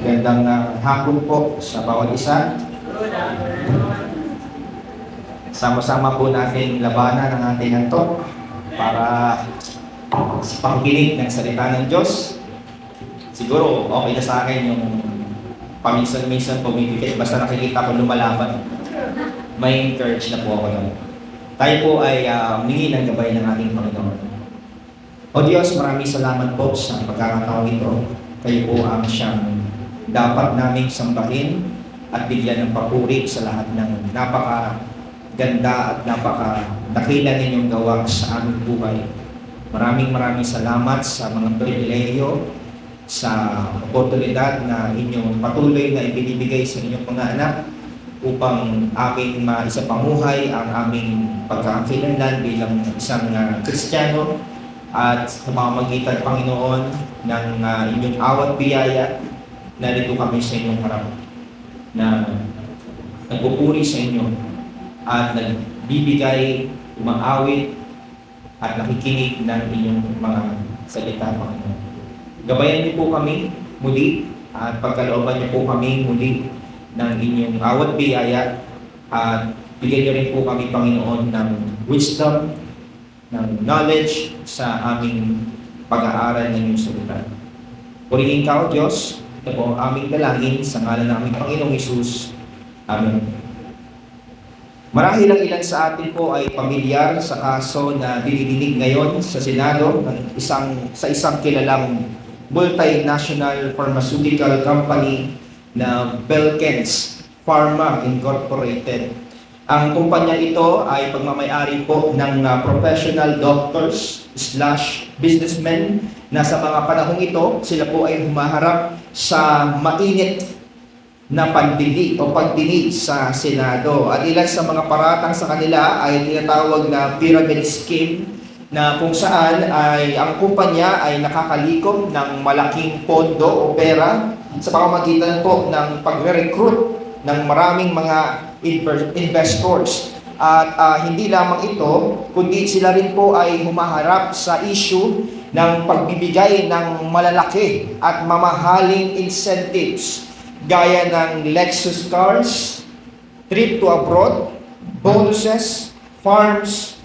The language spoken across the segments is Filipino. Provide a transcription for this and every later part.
Magandang hapon po sa bawat isa. Sama-sama po natin labanan ang ating antok para sa pakikinig ng salita ng Diyos. Siguro okay na sa akin yung paminsan-minsan pumipikit basta nakikita ko lumalaban. May encourage na po ako nun. Tayo po ay humingi ng gabay ng ating Panginoon. O Diyos, maraming salamat po sa pagkakataon ito. Kayo po ang siyang dapat naming sambahin at bigyan ng papuri sa lahat ng napakaganda at napakadakila ninyong gawa sa aming buhay. Maraming salamat sa mga pribilehiyo, sa oportunidad na inyong patuloy na ibinibigay sa inyong mga anak upang aming maisapamuhay ang aming pagkakakilanlan bilang isang Kristiyano at sa pamamagitan, Panginoon, ng inyong awat biyaya. Narito kami sa inyong harap na nagpupuri sa inyo at nagbibigay, umaawit at nakikinig ng inyong mga salita, Panginoon. Gabayan niyo po kami muli at pagkalooban niyo po kami muli ng inyong awat biyaya at bigyan niyo rin po kami, Panginoon, ng wisdom, ng knowledge sa aming pag-aaral ng inyong salita. Purihin ka, O Diyos. Ito po ang aming dalangin sa ngalan ng aming Panginoong Hesus. Amen. Marahil ang ilan sa atin po ay pamilyar sa kaso na dinidinig ngayon sa Senado ng isang kilalang multinational pharmaceutical company na Belkens Pharma Incorporated. Ang kumpanya ito ay pagmamay-ari po ng professional doctors / businessmen na sa mga panahong ito, sila po ay humaharap sa mainit na pagdinig sa Senado. At ilan sa mga paratang sa kanila ay tinatawag na pyramid scheme na kung saan ay ang kumpanya ay nakakalikom ng malaking pondo o pera sa pamamagitan po ng pagre-recruit ng maraming mga investors. At hindi lamang ito, kundi sila rin po ay humaharap sa issue ng pagbibigay ng malalaki at mamahaling incentives gaya ng Lexus cars, trip to abroad, bonuses, farms,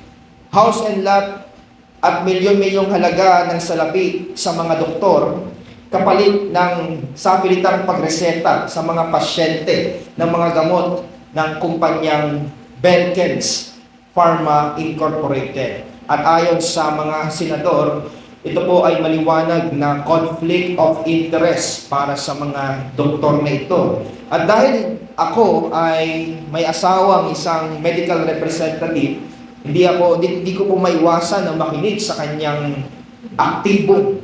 house and lot, at milyon-milyong halaga ng salapi sa mga doktor kapalit ng sapilitang pagreseta sa mga pasyente ng mga gamot ng kumpanyang Belkens Pharma Incorporated. At ayon sa mga senador, ito po ay maliwanag na conflict of interest para sa mga doktor na ito. At dahil ako ay may asawang isang medical representative, hindi ko po maiwasan na makinig sa kanyang aktibong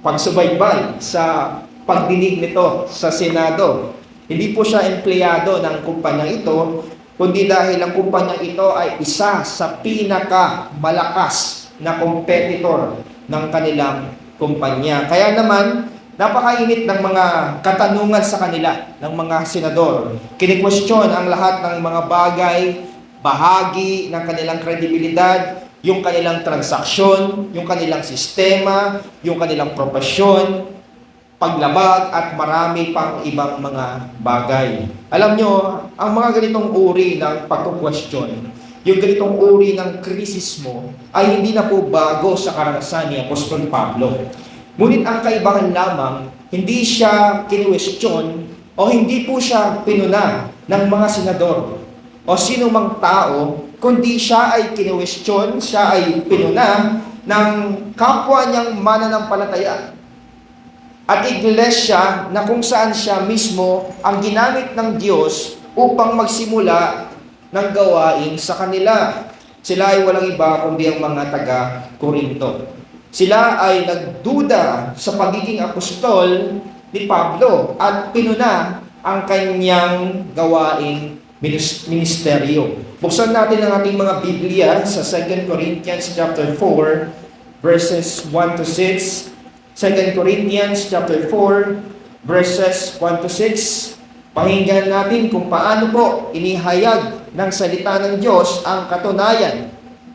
pagsubaybay sa pagdinig nito sa Senado. Hindi po siya empleyado ng kumpanya ito, kundi dahil ang kumpanya ito ay isa sa pinakamalakas na competitor ng kanilang kumpanya. Kaya naman, napakainit ng mga katanungan sa kanila ng mga senador. Kini-question ang lahat ng mga bagay, bahagi ng kanilang kredibilidad, yung kanilang transaksyon, yung kanilang sistema, yung kanilang propesyon, paglabag, at marami pang ibang mga bagay. Alam nyo, ang mga ganitong uri ng pagkukwestiyon, yung ganitong uri ng krisismo, ay hindi na po bago sa karanasan ni Apostol Pablo. Ngunit ang kaibahan lamang, hindi siya kiniwestiyon o hindi po siya pinuna ng mga senador o sino mang tao, kundi siya ay kiniwestiyon, siya ay pinuna ng kapwa niyang mananampalataya at iglesia na kung saan siya mismo ang ginamit ng Diyos upang magsimula ng gawain sa kanila. Sila ay walang iba kundi ang mga taga-Korinto. Sila ay nagduda sa pagiging apostol ni Pablo at pinuna ang kanyang gawaing ministeryo. Buksan natin ang ating mga Biblia sa 2 Corinthians chapter 4 verses 1 to 6. 2 Corinthians chapter 4 verses 1 to 6. Pakinggan natin kung paano po inihayag ng salita ng Diyos ang katunayan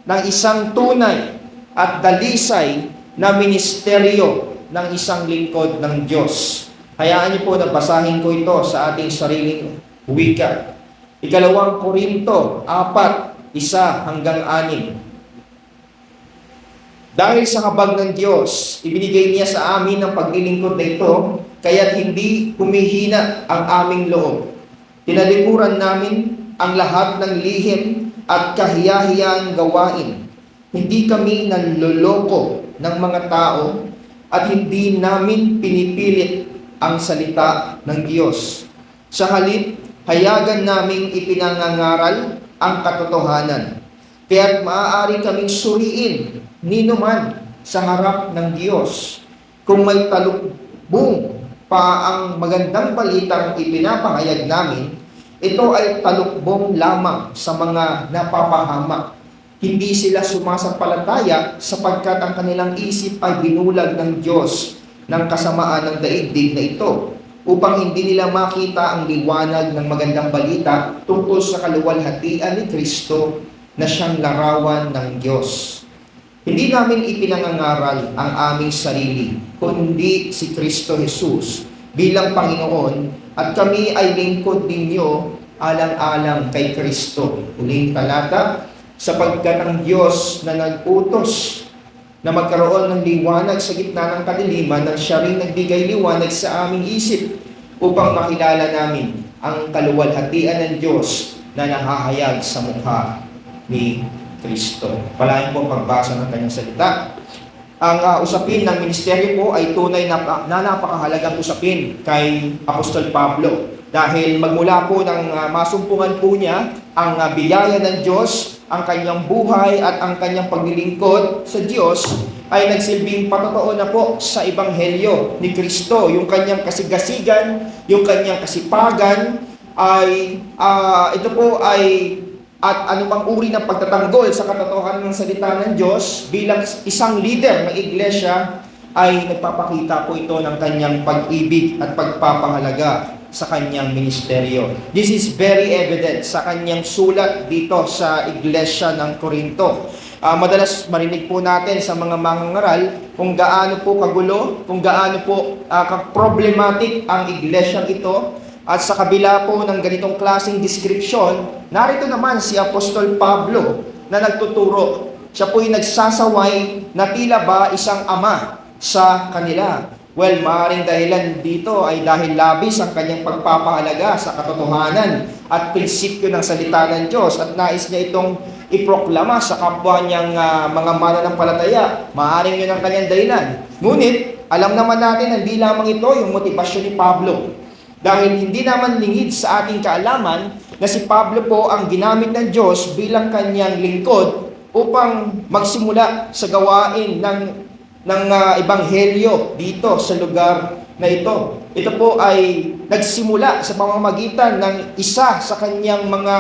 ng isang tunay at dalisay na ministeryo ng isang lingkod ng Diyos. Hayaan niyo po na basahin ko ito sa ating sariling wika. 2 Korinto 4:1-6. Dahil sa habag ng Diyos, ibinigay niya sa amin ang paglilingkod na ito, kaya't hindi humihina ang aming loob. Tinalikuran namin ang lahat ng lihim at kahiya-hiyang gawain. Hindi kami nanloloko ng mga tao at hindi namin pinipilit ang salita ng Diyos. Sa halip, hayagan naming ipinangangaral ang katotohanan. Kaya't maaari kaming suriin ninuman sa harap ng Diyos. Kung may talukbong pa ang magandang balitang ipinapahayag namin, ito ay talukbong lamang sa mga napapahamak. Hindi sila sumasampalataya sapagkat ang kanilang isip ay binulag ng Diyos ng kasamaan ng daigdig na ito, upang hindi nila makita ang liwanag ng magandang balita tungkol sa kaluwalhatian ni Kristo na siyang larawan ng Diyos. Hindi namin ipinangangaral ang aming sarili, kundi si Kristo Jesus bilang Panginoon, at kami ay lingkod ninyo alang-alang kay Kristo. Huling talata, sapagkat ang Diyos na nag-utos na magkaroon ng liwanag sa gitna ng kadiliman, nang siya rin nagbigay liwanag sa aming isip upang makilala namin ang kaluwalhatian ng Diyos na nahahayag sa mukha ni Kristo. Palayan po ang pagbasa ng kanyang salita. Ang usapin ng ministeryo po ay tunay na napakahalagang usapin kay Apostol Pablo, dahil magmula po ng masumpungan po niya ang biyaya ng Diyos, ang kanyang buhay at ang kanyang paglilingkod sa Diyos ay nagsilbing patotoo na po sa Ebanghelyo ni Kristo. Yung kanyang kasigasigan, yung kanyang kasipagan ay ito po ay at anumang uri ng pagtatanggol sa katotohanan ng salita ng Diyos bilang isang leader ng iglesia ay nagpapakita po ito ng kanyang pag-ibig at pagpapahalaga sa kanyang ministeryo. This is very evident sa kanyang sulat dito sa iglesia ng Corinto. Madalas marinig po natin sa mga mangangaral kung gaano po kagulo, kung gaano po problematic ang iglesia ito. At sa kabila po ng ganitong klaseng description, narito naman si Apostol Pablo na nagtuturo. Siya po'y nagsasaway na tila ba isang ama sa kanila. Well, maaaring dahilan dito ay dahil labis ang kanyang pagpapahalaga sa katotohanan at prinsipyo ng salita ng Diyos, at nais niya itong iproklama sa kapwa niyang mga mananampalataya. Maaaring yun ang kanyang dahilan. Ngunit, alam naman natin na hindi lamang ito yung motivasyon ni Pablo. Dahil hindi naman lingid sa ating kaalaman na si Pablo po ang ginamit ng Diyos bilang kanyang lingkod upang magsimula sa gawain ng ebanghelyo dito sa lugar na ito. Ito po ay nagsimula sa pamamagitan ng isa sa kanyang mga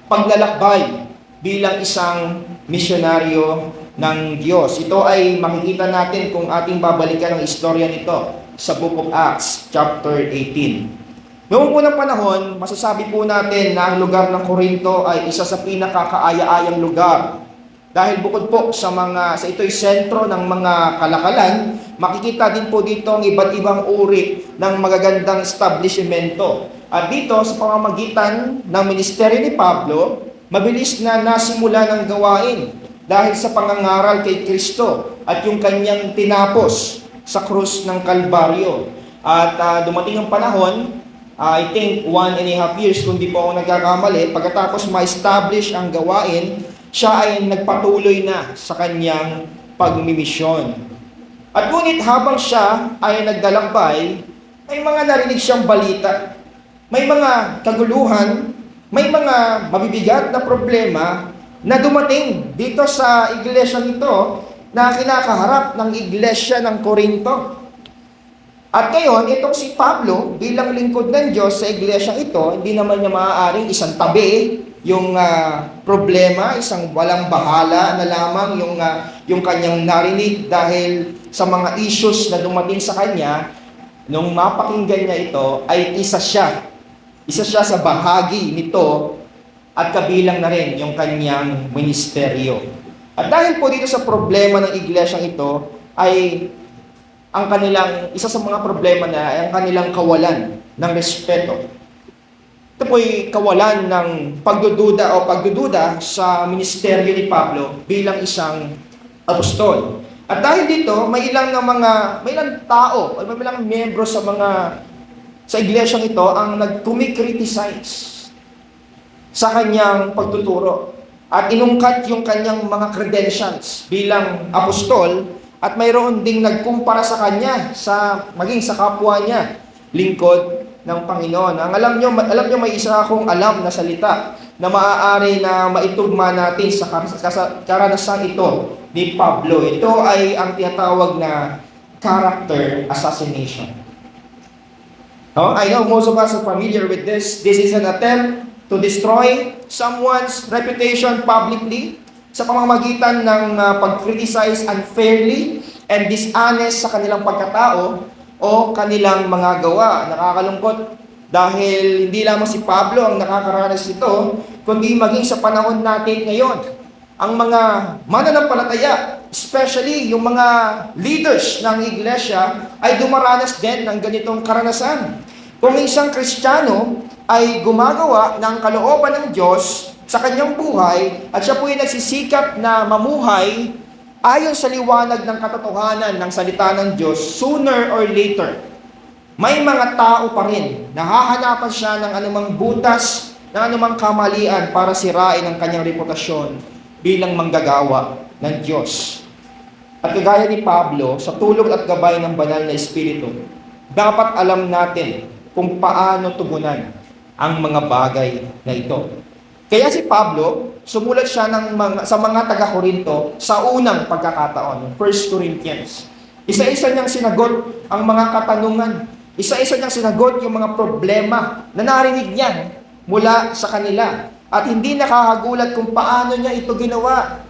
paglalakbay bilang isang misyonaryo ng Diyos. Ito ay makikita natin kung ating babalikan ang istorya nito sa Book of Acts, chapter 18. Noong unang panahon, masasabi po natin na ang lugar ng Corinto ay isa sa pinakakaaya-ayang lugar. Dahil bukod po sa ito'y sentro ng mga kalakalan, makikita din po dito ang iba't ibang uri ng magagandang establishmento. At dito, sa pamamagitan ng ministeryo ni Pablo, mabilis na nasimula ng gawain dahil sa pangangaral kay Kristo at yung kanyang tinapos sa krus ng Kalbaryo. At dumating ang panahon, I think 1.5 years, kung di po ako nagkakamali, pagkatapos ma-establish ang gawain, siya ay nagpatuloy na sa kanyang pagmimisyon. At ngunit habang siya ay nagdalakbay, may mga narinig siyang balita, may mga kaguluhan, may mga mabibigat na problema na dumating dito sa iglesia nito na kinakaharap ng iglesia ng Corinto. At ngayon, itong si Pablo, bilang lingkod ng Diyos sa iglesia ito, hindi naman niya maaaring isang tabi yung problema, isang walang bahala na lamang yung kanyang narinig dahil sa mga issues na dumating sa kanya. Nung mapakinggan niya ito, ay isa siya sa bahagi nito at kabilang na rin yung kanyang ministeryo. At dahil po dito sa problema ng iglesia ito, ay ang kanilang, isa sa mga problema na ay ang kanilang kawalan ng respeto. Ito po'y kawalan ng pagdududa sa ministeryo ni Pablo bilang isang apostol. At dahil dito, may ilang tao, o may ilang miyembro sa iglesyang ito ang nag-criticize sa kanyang pagtuturo at inungkat yung kanyang mga credentials bilang apostol, at mayroon ding nagkumpara sa kanya maging sa kapwa niya lingkod ng Panginoon. Ang alam nyo may isa akong alam na salita na maaari na maitugma natin sa karanasan ito ni Pablo. Ito ay ang tinatawag na character assassination. I know most of us are familiar with this. This is an attempt to destroy someone's reputation publicly sa pamamagitan ng pag-criticize unfairly and dishonest sa kanilang pagkatao o kanilang mga gawa. Nakakalungkot dahil hindi lamang si Pablo ang nakakaranas nito, kundi maging sa panahon natin ngayon. Ang mga mananampalataya, especially yung mga leaders ng iglesia, ay dumaranas din ng ganitong karanasan. Kung isang Kristiyano ay gumagawa ng kalooban ng Diyos sa kanyang buhay at siya po ay nagsisikap na mamuhay ayon sa liwanag ng katotohanan ng salita ng Diyos, sooner or later, may mga tao pa rin na hahanapan siya ng anumang butas, ng anumang kamalian para sirain ang kanyang reputasyon bilang manggagawa ng Diyos. At kagaya ni Pablo, sa tulong at gabay ng banal na Espiritu, dapat alam natin kung paano tugunan ang mga bagay na ito. Kaya si Pablo, sumulat siya sa mga taga-Korinto sa unang pagkakataon, 1 Corinthians. Isa-isa niyang sinagot ang mga katanungan. Isa-isa niyang sinagot yung mga problema na narinig niya mula sa kanila. At hindi nakakagulat kung paano niya ito ginawa.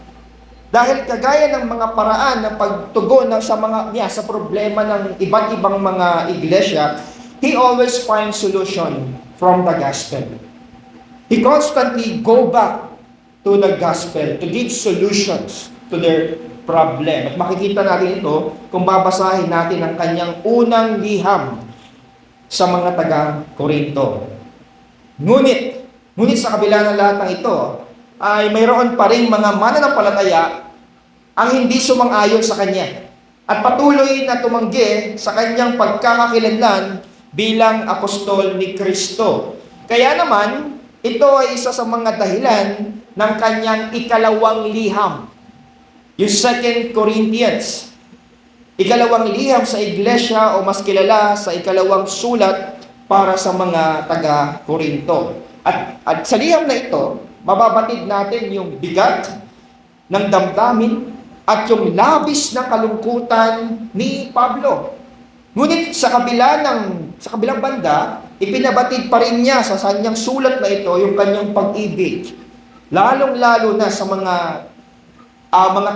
Dahil kagaya ng mga paraan ng pagtugon sa problema ng iba't ibang mga iglesia, he always finds solution from the gospel. He constantly go back to the gospel to give solutions to their problem. At makikita natin ito kung babasahin natin ang kanyang unang liham sa mga taga-Korinto. Ngunit sa kabila ng lahat ng ito, ay mayroon pa rin mga mananampalataya ang hindi sumang-ayon sa kanya at patuloy na tumanggi sa kanyang pagkakakilanlan bilang apostol ni Kristo. Kaya naman, ito ay isa sa mga dahilan ng kanyang ikalawang liham. Yung 2 Corinthians. Ikalawang liham sa iglesia o mas kilala sa ikalawang sulat para sa mga taga-Korinto. At sa liham na ito, mababatid natin yung bigat ng damdamin at yung labis na kalungkutan ni Pablo. Ngunit sa kabilang banda, ipinabatid pa rin niya sa kanyang sulat na ito yung kanyang pag-ibig. Lalong-lalo na sa mga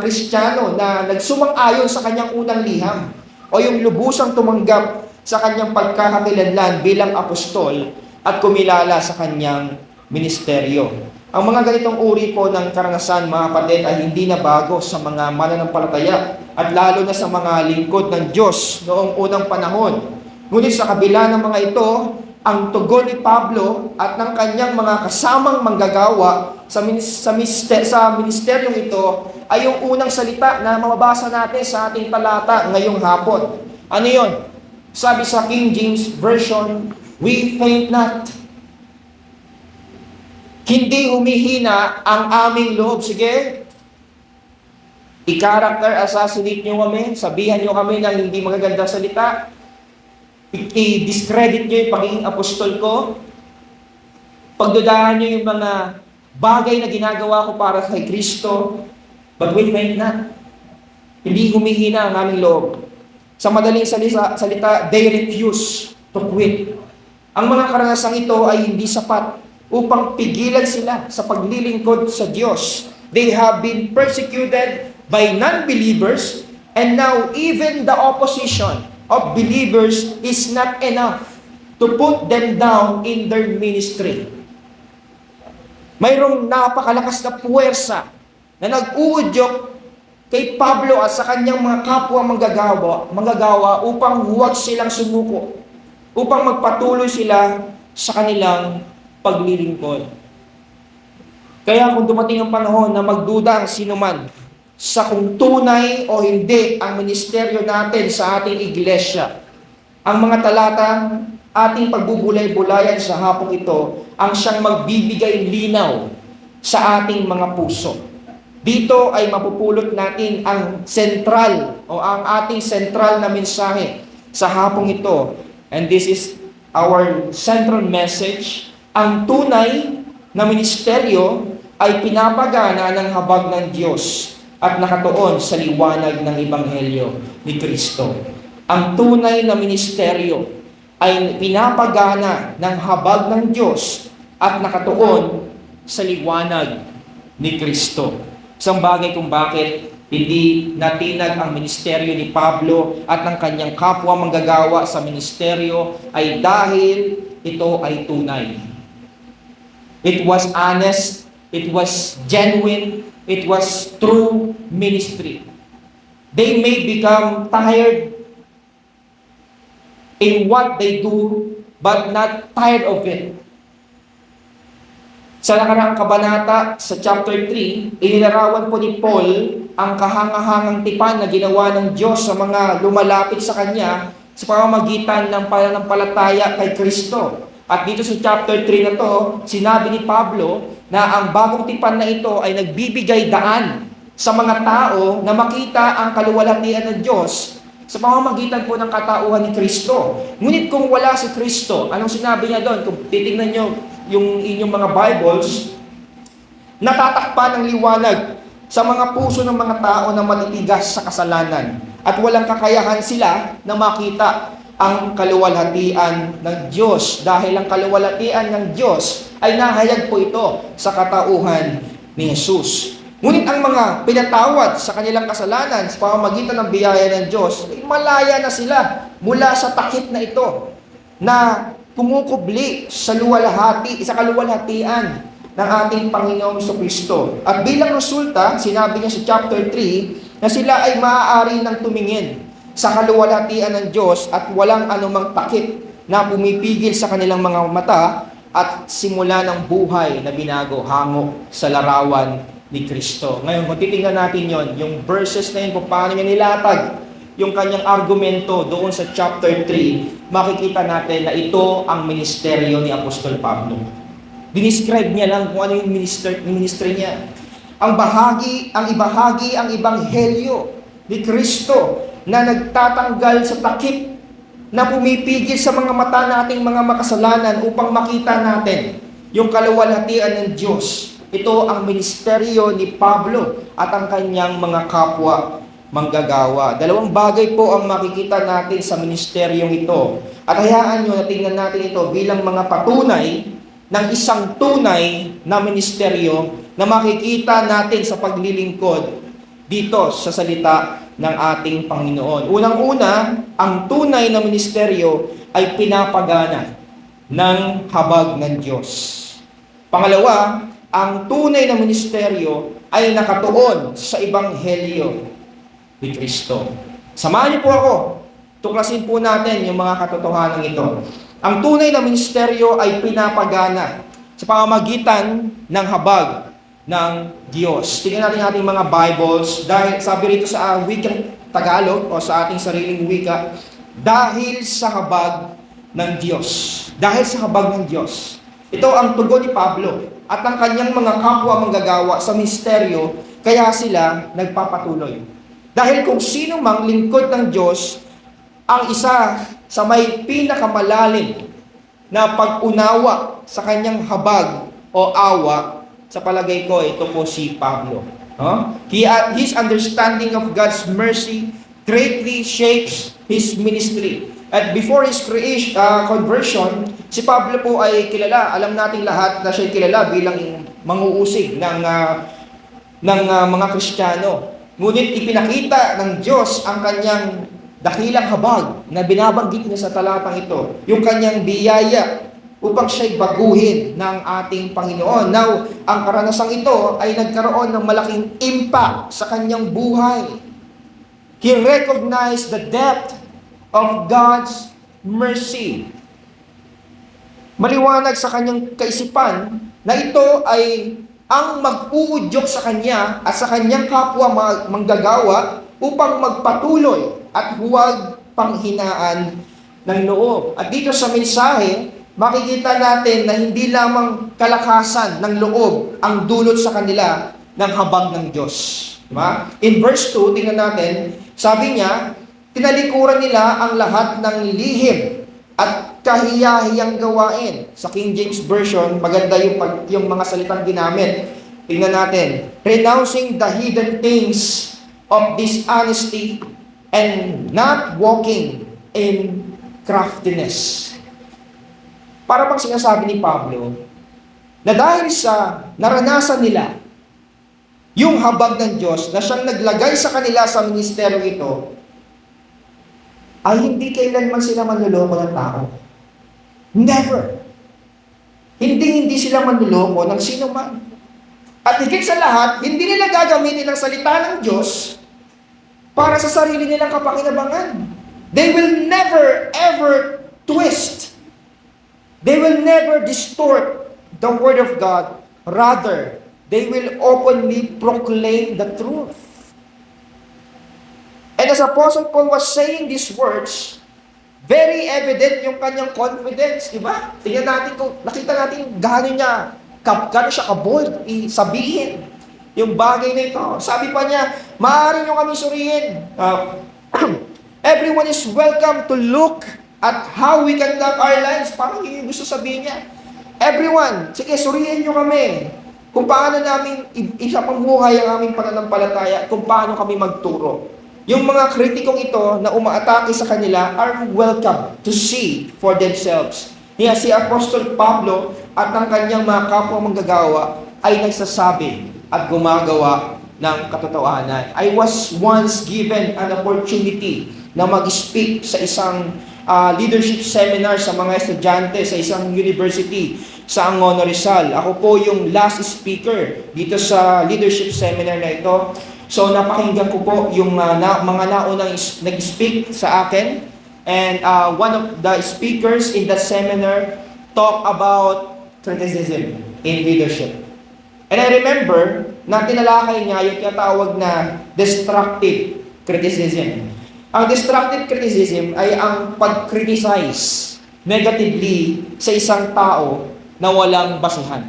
Kristiyano na nagsumang-ayon sa kanyang unang liham o yung lubusang tumanggap sa kanyang pagkakakilanlan bilang apostol at kumilala sa kanyang ministeryo. Ang mga ganitong uri po ng karanasan, mga kapatid, ay hindi na bago sa mga mananampalataya at lalo na sa mga lingkod ng Diyos noong unang panahon. Ngunit sa kabila ng mga ito, ang tugon ni Pablo at ng kanyang mga kasamang manggagawa sa ministeryong ito ay yung unang salita na mababasa natin sa ating talata ngayong hapon. Ano yun? Sabi sa King James Version, "We faint not." Hindi humihina ang aming loob. Sige, i-character assassinate nyo kami, sabihan nyo kami ng hindi magagandang salita, i-discredit nyo yung pagiging apostol ko, pagdudahan nyo yung mga bagay na ginagawa ko para kay Kristo, but we faint not. Hindi humihina ang aming loob. Sa madaling salita, they refuse to quit. Ang mga karanasang ito ay hindi sapat upang pigilan sila sa paglilingkod sa Diyos. They have been persecuted by non-believers, and now even the opposition of believers is not enough to put them down in their ministry. Mayroong napakalakas na puwersa na nag-uudyok kay Pablo at sa kanyang mga kapwa manggagawa upang huwag silang sumuko, upang magpatuloy sila sa kanilang paglilingkod. Kaya kung dumating ang panahon na magduda ang sinuman sa kung tunay o hindi ang ministeryo natin sa ating iglesia, ang mga talatang ating pagbubulay-bulayan sa hapong ito ang siyang magbibigay linaw sa ating mga puso. Dito ay mapupulot natin ang sentral o ang ating sentral na mensahe sa hapong ito. And this is our central message. Ang tunay na ministeryo ay pinapagana ng habag ng Diyos at nakatuon sa liwanag ng Ebanghelyo ni Kristo. Ang tunay na ministeryo ay pinapagana ng habag ng Diyos at nakatuon sa liwanag ni Kristo. Isang bagay kung bakit hindi natinag ang ministeryo ni Pablo at ng kanyang kapwa manggagawa sa ministeryo ay dahil ito ay tunay. It was honest, it was genuine, it was true ministry. They may become tired in what they do, but not tired of it. Sa nakaraang kabanata, sa chapter 3, inilarawan po ni Paul ang kahangahangang tipan na ginawa ng Diyos sa mga lumalapit sa Kanya sa pamamagitan ng pananampalataya kay Kristo. At dito sa chapter 3 na to, sinabi ni Pablo na ang bagong tipan na ito ay nagbibigay daan sa mga tao na makita ang kaluwalhatian ng Diyos sa pamamagitan po ng katauhan ni Kristo. Ngunit kung wala si Kristo, anong sinabi niya doon? Kung titingnan nyo yung inyong mga Bibles, natatakpan ng liwanag sa mga puso ng mga tao na matitigas sa kasalanan at walang kakayahan sila na makita ang kaluwalhatian ng Diyos, dahil ang kaluwalhatian ng Diyos ay nahayag po ito sa katauhan ni Jesus. Ngunit ang mga pinatawad sa kanilang kasalanan sa pamamagitan ng biyaya ng Diyos, ay malaya na sila mula sa takip na ito na kumukubli sa kaluwalhatian ng ating Panginoong Jesucristo. At bilang resulta, sinabi niya sa chapter 3 na sila ay maaari ng tumingin sa kaluwalhatian ng Diyos at walang anumang takip na pumipigil sa kanilang mga mata at simula ng buhay na binago hango sa larawan ni Kristo. Ngayon, kung titingnan natin yung verses na yun, kung paano niya nilatag yung kanyang argumento doon sa chapter 3, makikita natin na ito ang ministeryo ni Apostol Pablo. Dinescribe niya lang kung ano yung ministry niya. Ang ibahagi ang ebanghelyo ni Kristo na nagtatanggal sa takip na pumipigil sa mga mata nating mga makasalanan upang makita natin yung kaluwalhatian ng Diyos. Ito ang ministeryo ni Pablo at ang kanyang mga kapwa manggagawa. Dalawang bagay po ang makikita natin sa ministeryong ito. At hayaan nyo na tingnan natin ito bilang mga patunay ng isang tunay na ministeryo na makikita natin sa paglilingkod dito sa salita ng ating Panginoon. Unang-una, ang tunay na ministeryo ay pinapagana ng habag ng Diyos. Pangalawa, ang tunay na ministeryo ay nakatuon sa Ebanghelyo ni Kristo. Samahan niyo po ako. Tuklasin po natin yung mga katotohanan ito. Ang tunay na ministeryo ay pinapagana sa pamamagitan ng habag ng Diyos. Tingnan natin ating mga Bibles, dahil sabi rito sa wikang Tagalog o sa ating sariling wika, dahil sa habag ng Diyos. Dahil sa habag ng Diyos. Ito ang tugon ni Pablo at ang kanyang mga kapwa manggagawa sa misteryo, kaya sila nagpapatuloy. Dahil kung sino mang lingkod ng Diyos, ang isa sa may pinakamalalim na pag-unawa sa kanyang habag o awa, sa palagay ko, ito po si Pablo. His understanding of God's mercy greatly shapes his ministry. At before his conversion, si Pablo po ay kilala. Alam natin lahat na siya kilala bilang manguusig ng mga Kristiyano. Ngunit ipinakita ng Diyos ang kanyang dakilang habag na binabanggit niya sa talatang ito. Yung kanyang biyaya upang siya'y baguhin ng ating Panginoon. Now, ang karanasang ito ay nagkaroon ng malaking impact sa kanyang buhay. He recognized the depth of God's mercy. Maliwanag sa kanyang kaisipan na ito ay ang mag-uudyok sa kanya at sa kanyang kapwa manggagawa upang magpatuloy at huwag panghinaan ng loob. At dito sa mensahe, makikita natin na hindi lamang kalakasan ng loob ang dulot sa kanila ng habag ng Diyos. Diba? In verse 2, tingnan natin, sabi niya, tinalikuran nila ang lahat ng lihim at kahiyahiyang gawain. Sa King James Version, maganda yung mga salitang ginamit. Tingnan natin. Renouncing the hidden things of dishonesty and not walking in craftiness. Para bang sinasabi ni Pablo, na dahil sa naranasan nila yung habag ng Diyos na siyang naglagay sa kanila sa ministeryo ito, ay hindi kailanman sila manluloko ng tao. Never. Hindi sila manluloko ng sino man. At higit sa lahat, hindi nila gagamitin ang salita ng Diyos para sa sarili nilang kapakinabangan. They will never, ever twist. They will never distort the Word of God. Rather, they will openly proclaim the truth. And as Apostle Paul was saying these words, very evident yung kanyang confidence, di ba? Tingnan natin kung nakita natin gano'n siya ka-bold sabihin yung bagay na ito. Sabi pa niya, maaari nyo kami suriin. Everyone is welcome to look at how we conduct our lives. Parang yung gusto sabihin niya. Everyone, sige, suriin nyo kami kung paano namin isapamuhay ang aming pananampalataya, kung paano kami magturo. Yung mga kritikong ito na umaatake sa kanila are welcome to see for themselves. Niya si Apostol Pablo at ang kanyang mga kapwa manggagawa ay nagsasabi at gumagawa ng katotohanan. I was once given an opportunity na mag-speak sa isang leadership seminar sa mga estudyante sa isang university sa Angono Rizal. Ako po yung last speaker dito sa leadership seminar na ito. So napakinggan ko po yung mga naunang nag-speak sa akin. And one of the speakers in that seminar talked about criticism in leadership. And I remember na tinalakay niya yung tinatawag na destructive criticism. Ang destructive criticism ay ang pag-criticize negatively sa isang tao na walang basihan.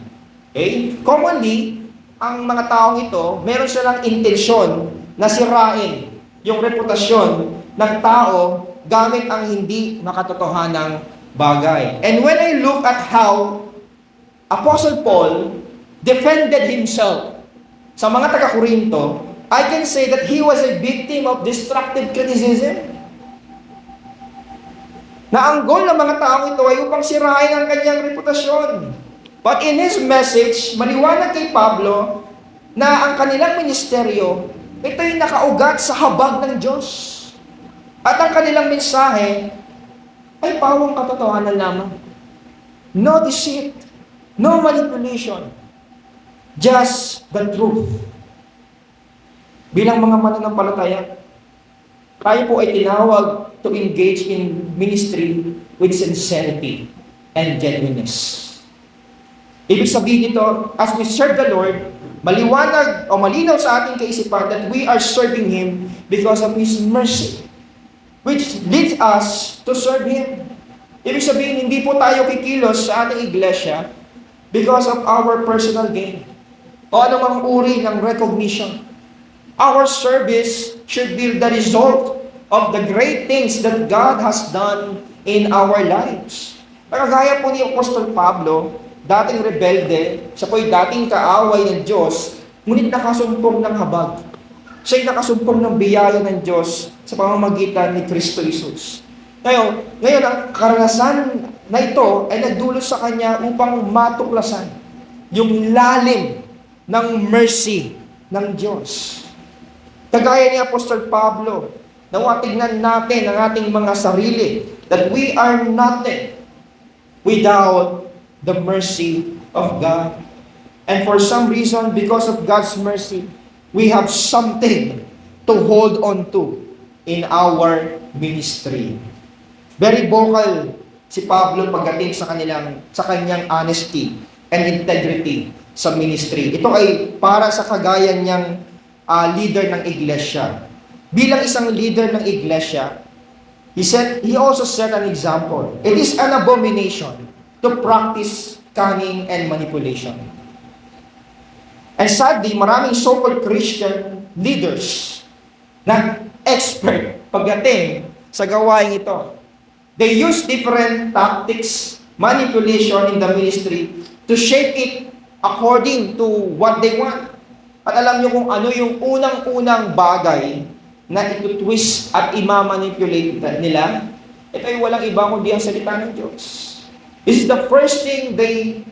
Okay? Commonly, ang mga taong ito, meron silang intensyon na sirain yung reputasyon ng tao gamit ang hindi makatotohanang bagay. And when I look at how Apostle Paul defended himself sa mga taga-Korinto, I can say that he was a victim of destructive criticism. Na ang goal ng mga taong ito ay upang sirain ang kanyang reputasyon. But in his message, maliwanag kay Pablo na ang kanilang ministeryo, ito'y nakaugat sa habag ng Diyos. At ang kanilang mensahe ay pawang katotohanan lamang. No deceit, no manipulation, just the truth. Bilang mga mananampalataya, tayo po ay tinawag to engage in ministry with sincerity and genuineness. Ibig sabihin nito, as we serve the Lord, maliwanag o malinaw sa ating kaisipan that we are serving Him because of His mercy, which leads us to serve Him. Ibig sabihin, hindi po tayo kikilos sa ating iglesia because of our personal gain o anumang uri ng recognition. Our service should be the result of the great things that God has done in our lives. Kagaya po ni Apostol Pablo, dating rebelde, siya po'y dating kaaway ng Diyos, ngunit nakasumpong ng habag. Siya'y nakasumpong ng biyaya ng Diyos sa pamamagitan ni Kristo Jesus. Ngayon, ang karanasan na ito ay nagdulot sa kanya upang matuklasan yung lalim ng mercy ng Diyos. Kagaya ni Apostol Pablo, nawa tignan natin ang ating mga sarili that we are nothing without the mercy of God. And for some reason, because of God's mercy, we have something to hold on to in our ministry. Very vocal si Pablo pagdating sa kanyang honesty and integrity sa ministry. Ito ay para sa kagaya niyang leader ng iglesia. Bilang isang leader ng iglesia, he also set an example. It is an abomination to practice cunning and manipulation. And sadly, maraming so-called Christian leaders na expert pagdating sa gawain ito. They use different tactics, manipulation in the ministry to shape it according to what they want. At alam niyo kung ano yung unang-unang bagay na ito-twist at ima-manipulate nila? Ito ay walang iba kundi ang salita ng Diyos. This is the first thing they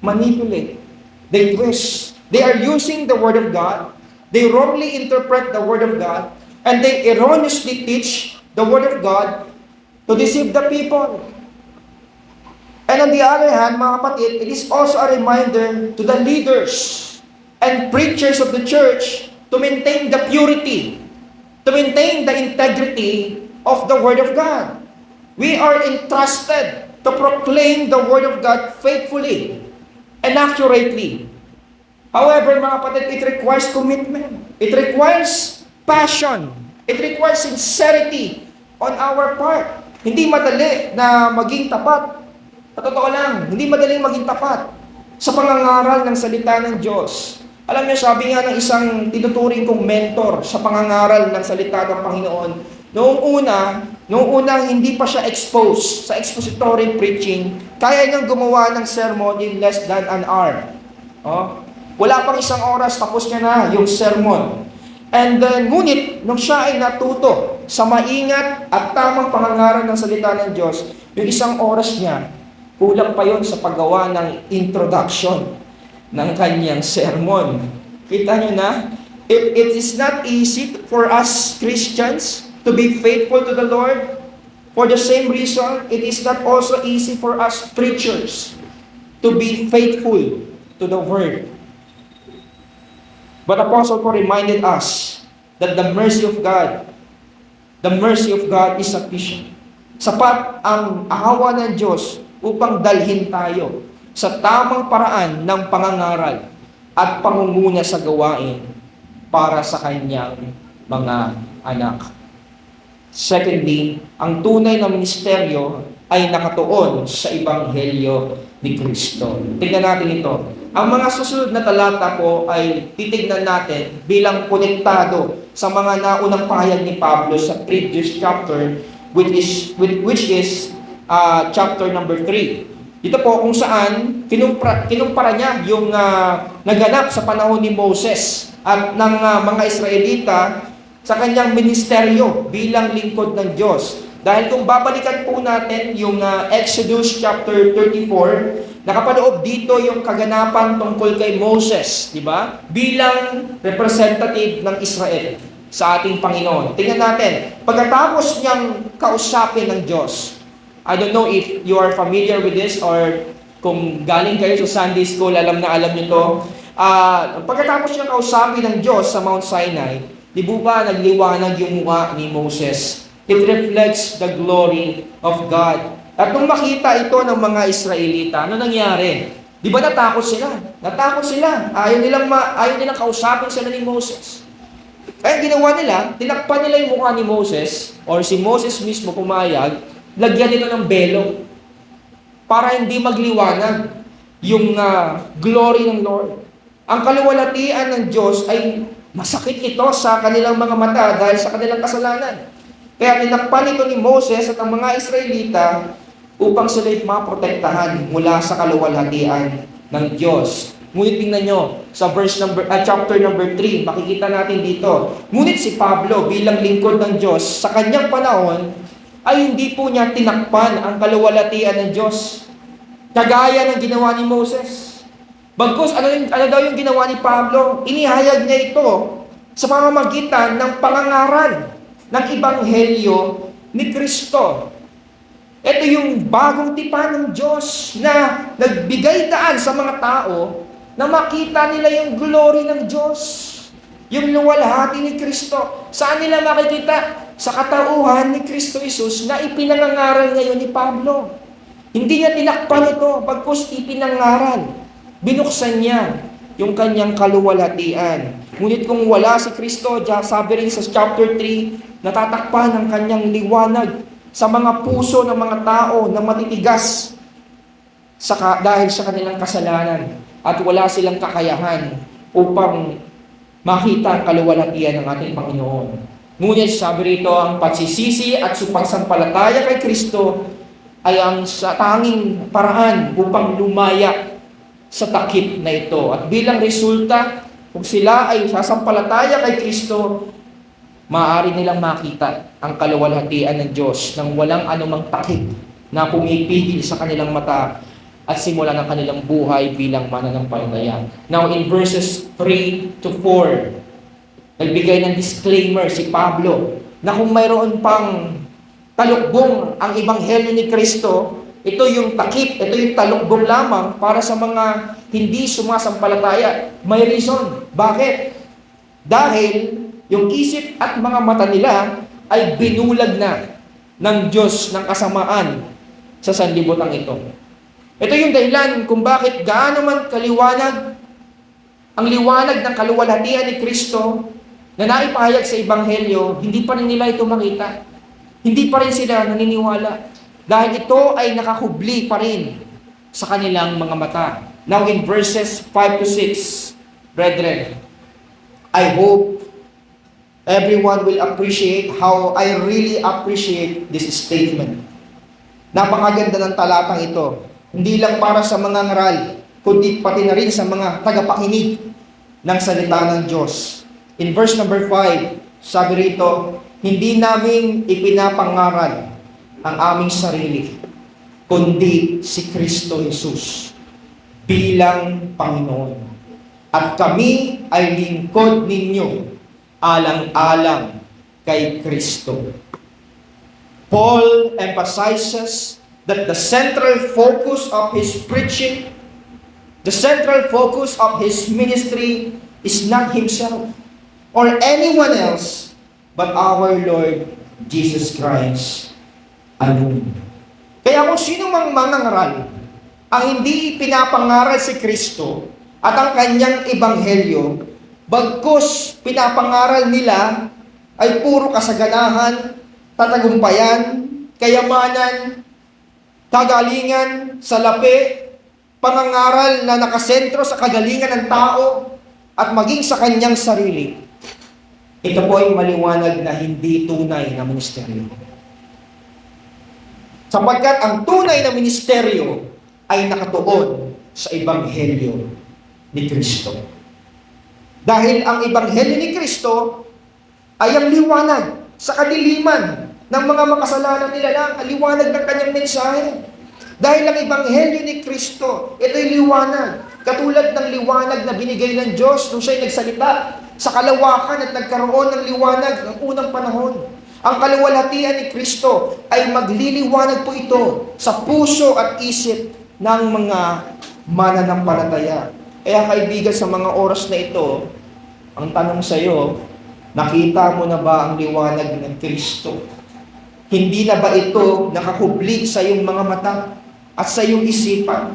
manipulate. They twist. They are using the Word of God. They wrongly interpret the Word of God. And they erroneously teach the Word of God to deceive the people. And on the other hand, mga kapatid, it is also a reminder to the leaders and preachers of the church to maintain the purity, to maintain the integrity of the Word of God. We are entrusted to proclaim the Word of God faithfully and accurately. However, mga kapatid, it requires commitment. It requires passion. It requires sincerity on our part. Hindi madali na maging tapat. Sa totoo lang, hindi madaling maging tapat sa pangangaral ng salita ng Diyos. Alam niyo, sabi nga ng isang tinuturing kong mentor sa pangangaral ng salita ng Panginoon, noong una hindi pa siya exposed sa expository preaching, kaya niyang gumawa ng sermon in less than an hour. Oh? Wala pang isang oras, tapos niya na yung sermon. And then, ngunit, nung siya ay natuto sa maingat at tamang pangangaral ng salita ng Diyos, yung isang oras niya, kulang pa yon sa paggawa ng introduction ng kanyang sermon. Kita niyo na, it is not easy for us Christians to be faithful to the Lord. For the same reason, it is not also easy for us preachers to be faithful to the Word. But Apostle Paul reminded us that the mercy of God is sufficient. Sapat ang awa ng Diyos upang dalhin tayo sa tamang paraan ng pangangaral at pangunguna sa gawain para sa kanyang mga anak. Secondly, ang tunay na ministeryo ay nakatuon sa Ebanghelyo ni Kristo. Tingnan natin ito. Ang mga susunod na talata po ay titignan natin bilang konektado sa mga naunang pahayag ni Pablo sa previous chapter, which is chapter number 3. Ito po kung saan kinumpara niya yung naganap sa panahon ni Moses at ng mga Israelita sa kanyang ministeryo bilang lingkod ng Diyos. Dahil kung babalikan po natin yung Exodus chapter 34, nakapaloob dito yung kaganapan tungkol kay Moses, di ba? Bilang representative ng Israel sa ating Panginoon. Tingnan natin, pagkatapos niyang kausapin ng Diyos, I don't know if you are familiar with this or kung galing kayo sa Sunday school, alam niyo to. Pagkatapos niyang kausapin ng Diyos sa Mount Sinai, di ba nagliwanag yung mukha ni Moses? It reflects the glory of God. At nung makita ito ng mga Israelita, ano nangyari? Di ba natakot sila? Natakot sila. Ayaw nilang kausapin sila ni Moses. Kaya ginawa nila, tinakpan nila yung mukha ni Moses, or si Moses mismo pumayag, lagyan nila ng belo para hindi magliwanag yung glory ng Lord. Ang kaluwalhatian ng Diyos ay masakit ito sa kanilang mga mata dahil sa kanilang kasalanan. Kaya tinakpan ito ni Moses at ang mga Israelita upang sila'y maprotektahan mula sa kaluwalhatian ng Diyos. Ngunit tingnan nyo, sa chapter number 3, makikita natin dito, ngunit si Pablo bilang lingkod ng Diyos, sa kanyang panahon, ay hindi po niya tinakpan ang kaluwalhatian ng Diyos. Kagaya ng ginawa ni Moses. Bagkus, ano daw yung ginawa ni Pablo? Inihayag niya ito sa pamamagitan ng pangangaral ng Ebanghelyo ni Kristo. Ito yung bagong tipan ng Diyos na nagbigay daan sa mga tao na makita nila yung glory ng Diyos. Yung luwalhati ni Kristo. Saan nila makikita? Sa katauhan ni Kristo Jesus na ipinangangaral ngayon ni Pablo. Hindi niya tinakpan ito, bagkus ipinangaral. Binuksan niya yung kanyang kaluwalhatian. Ngunit kung wala si Kristo, sabi rin sa chapter 3, natatakpan ang kanyang liwanag sa mga puso ng mga tao na matitigas dahil sa kanilang kasalanan at wala silang kakayahan upang makita ang kaluwalhatian ng ating Panginoon. Ngunit sabi rito, ang pagsisisi at supagsampalataya kay Kristo ay ang sa tanging paraan upang lumaya sa takip na ito. At bilang resulta, kung sila ay sasampalataya kay Kristo, maaari nilang makita ang kaluwalhatian ng Diyos nang walang anumang takip na pumipigil sa kanilang mata at simula ng kanilang buhay bilang mananampalataya. Now in verses 3 to 4, nagbigay ng disclaimer si Pablo na kung mayroon pang talukbong ang ebanghelyo ni Kristo, ito yung takip, ito yung talukbong lamang para sa mga hindi sumasampalataya. May reason. Bakit? Dahil yung isip at mga mata nila ay binulag na ng Diyos ng kasamaan sa sanlibutan ito. Ito yung dahilan kung bakit gaano man kaliwanag ang liwanag ng kaluwalhatian ni Kristo na naipahayag sa Ebanghelyo, hindi pa rin nila ito makita. Hindi pa rin sila naniniwala. Dahil ito ay nakakubli pa rin sa kanilang mga mata. Now in verses 5 to 6, brethren, I hope everyone will appreciate how I really appreciate this statement. Napakaganda ng talatang ito. Hindi lang para sa mga ngaral, kundi pati na rin sa mga tagapakinig ng salita ng Diyos. In verse number 5, sabi rito, hindi namin ipinapangaral ang aming sarili, kundi si Kristo Jesus bilang Panginoon. At kami ay lingkod ninyo alang-alang kay Kristo. Paul emphasizes that the central focus of his preaching, the central focus of his ministry is not himself or anyone else but our Lord Jesus Christ alone. Kaya kung sino mang mangangaral ang hindi pinapangaral si Kristo at ang kanyang ebanghelyo, bagkus pinapangaral nila ay puro kasaganahan, tatagumpayan, kayamanan, kagalingan, salapi, pangangaral na nakasentro sa kagalingan ng tao at maging sa kanyang sarili. Ito po ay maliwanag na hindi tunay na ministeryo. Sapagkat ang tunay na ministeryo ay nakatuon sa ebanghelyo ni Kristo. Dahil ang ebanghelyo ni Kristo ay ang liwanag sa kadiliman ng mga makasalanan nila lang, ang liwanag ng kanyang mensahe. Dahil ang ebanghelyo ni Kristo, ito'y liwanag. Katulad ng liwanag na binigay ng Diyos nung siya'y nagsalita sa kalawakan at nagkaroon ng liwanag ng unang panahon. Ang kaluwalhatian ni Kristo ay magliliwanag po ito sa puso at isip ng mga mananampalataya. Kaya kaibigan, sa mga oras na ito, ang tanong sa iyo, nakita mo na ba ang liwanag ng Kristo? Hindi na ba ito nakakubli sa iyong mga mata at sa iyong isipan?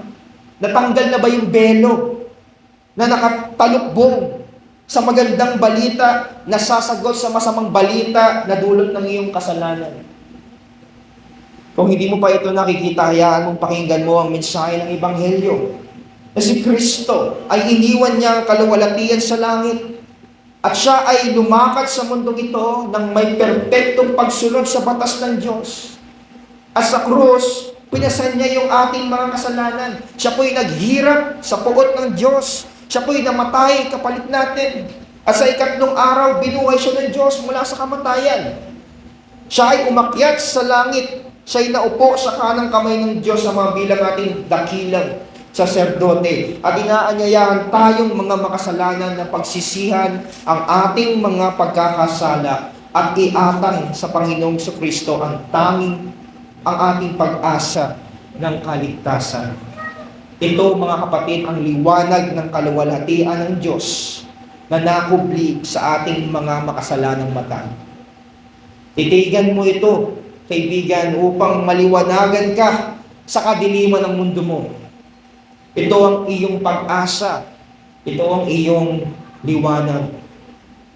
Natanggal na ba yung belo na nakatalukbong sa magandang balita na sasagot sa masamang balita na dulot ng iyong kasalanan? Kung hindi mo pa ito nakikita, hayaan mong pakinggan mo ang mensahe ng Ebanghelyo. Na si Kristo ay iniwan niya ang kaluwalhatian sa langit at siya ay lumakad sa mundong ito ng may perpektong pagsunod sa batas ng Diyos. At sa krus, pinasan niya yung ating mga kasalanan. Siya po'y naghirap sa puot ng Diyos. Siya po'y namatay kapalit natin. At sa ikatlong araw, binuhay siya ng Diyos mula sa kamatayan. Siya ay umakyat sa langit. Siya ay naupo sa kanang kamay ng Diyos sa mga bilang ating dakilang saserdote. At inaanyayahan tayong mga makasalanan na pagsisihan ang ating mga pagkakasala at iatang sa Panginoong Kristo ang tanging ang ating pag-asa ng kaligtasan. Ito, mga kapatid, ang liwanag ng kaluwalhatian ng Diyos na nakubli sa ating mga makasalanang mata. Titigan mo ito, kaibigan, upang maliwanagan ka sa kadiliman ng mundo mo. Ito ang iyong pag-asa. Ito ang iyong liwanag.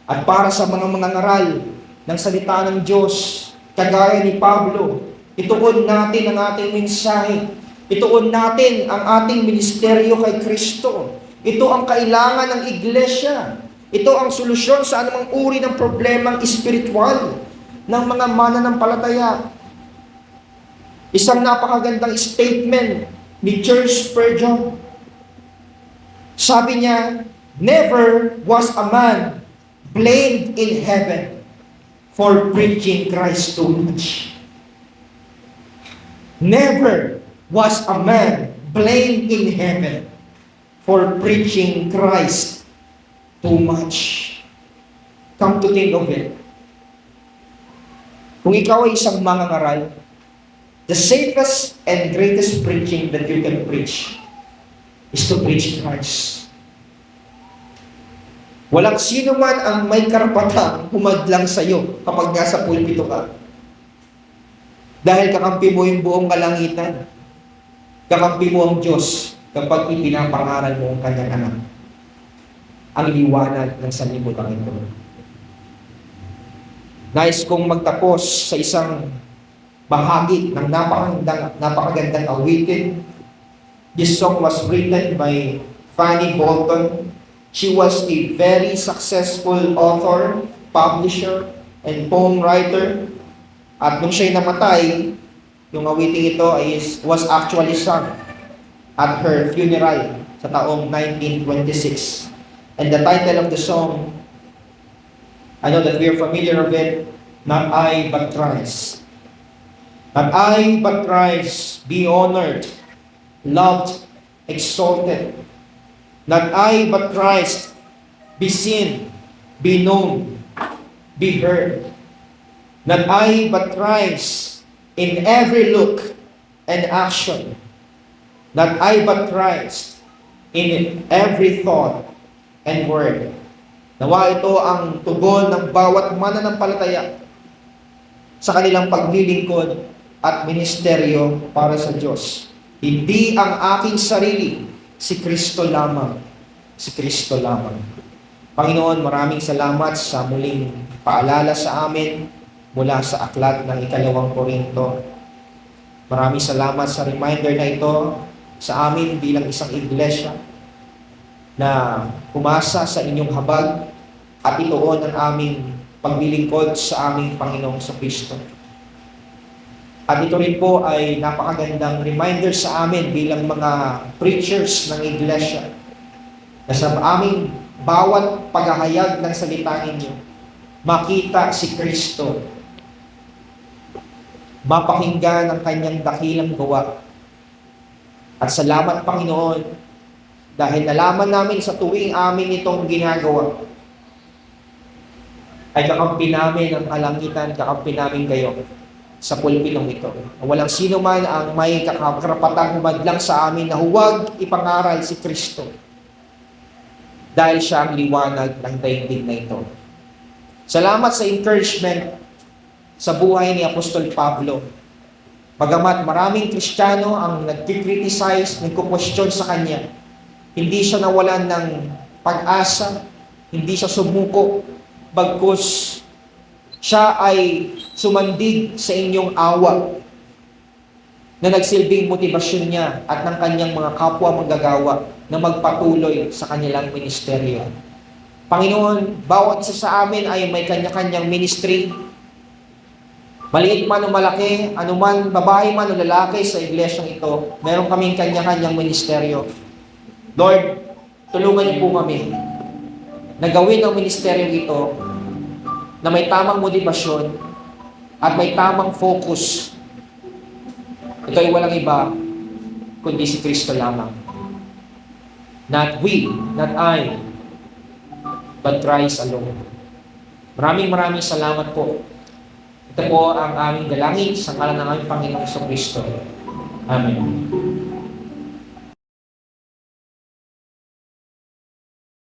At para sa mga mangangaral ng salita ng Diyos, kagaya ni Pablo, ituon natin ang ating mensahe. Ituon natin ang ating ministeryo kay Kristo. Ito ang kailangan ng iglesia. Ito ang solusyon sa anumang uri ng problemang espiritual ng mga mananampalataya. Isang napakagandang statement ni Charles Spurgeon. Sabi niya, "Never was a man blamed in heaven for preaching Christ too much." Never was a man blamed in heaven for preaching Christ too much. Come to think of it. Kung ikaw ay isang mangangaral, the safest and greatest preaching that you can preach is to preach Christ. Walang sino man ang may karapatang humadlang sa iyo kapag nasa pulpito ka. Dahil kakampi mo yung buong kalangitan. Kakampi mo ang Diyos kapag ipinapangaral mo ang kanyang anak. Ang liwanag ng sanlibutan ito. Nais kong magtapos sa isang bahagi ng napakagandang awitin. This song was written by Fanny Bolton. She was a very successful author, publisher, and poem writer. At nung siya'y namatay, yung awiting ito was actually sung at her funeral sa taong 1926. And the title of the song, I know that we are familiar of it, "Not I, but Christ." Not I, but Christ, be honored, loved, exalted. Not I, but Christ, be seen, be known, be heard. Not I, but Christ, in every look and action. Not I, but Christ, in every thought and word. Nawa ito ang tugon ng bawat mananampalataya sa kanilang paglilingkod at ministeryo para sa Diyos. Hindi ang aking sarili, si Kristo lamang. Si Kristo lamang. Panginoon, maraming salamat sa muling paalala sa amin mula sa aklat ng 2 Korinto. Maraming salamat sa reminder na ito sa amin bilang isang iglesia na pumasa sa inyong habag at ituon ang aming paglilingkod sa aming Panginoong Kristo. At ito rin po ay napakagandang reminder sa amin bilang mga preachers ng iglesia na sa aming bawat paghahayag ng salita ninyo, makita si Kristo, mapakinggan ang kanyang dakilang gawa. At salamat, Panginoon, dahil nalaman namin sa tuwing amin itong ginagawa, ay kakampi namin ang kalangitan, kakampi namin kayo sa pulpitong ito. Walang sino man ang may karapatang humadlang sa amin na huwag ipangaral si Kristo dahil siya ang liwanag ng daigdig na ito. Salamat sa encouragement sa buhay ni Apostol Pablo. Bagamat maraming Kristiyano ang nagkikriticize, nagkukwestiyon sa kanya, hindi siya nawalan ng pag-asa, hindi siya sumuko, bagkus siya ay sumandig sa inyong awa na nagsilbing motibasyon niya at ng kanyang mga kapwa manggagawa na magpatuloy sa kanilang ministeryo. Panginoon, bawat isa sa amin ay may kanya-kanyang ministry. Maliit man o malaki, anuman babae man o lalaki sa iglesyang ito, meron kaming kanya-kanyang ministeryo. Lord, tulungan niyo po kami na gawin ang ministeryo ito na may tamang motibasyon at may tamang focus. Ito ay walang iba kundi si Kristo lamang. Not we, not I, but Christ alone. Maraming salamat po. Ito po ang aming dalangin sa ngalan ng aming Panginoong Kristo. Amen.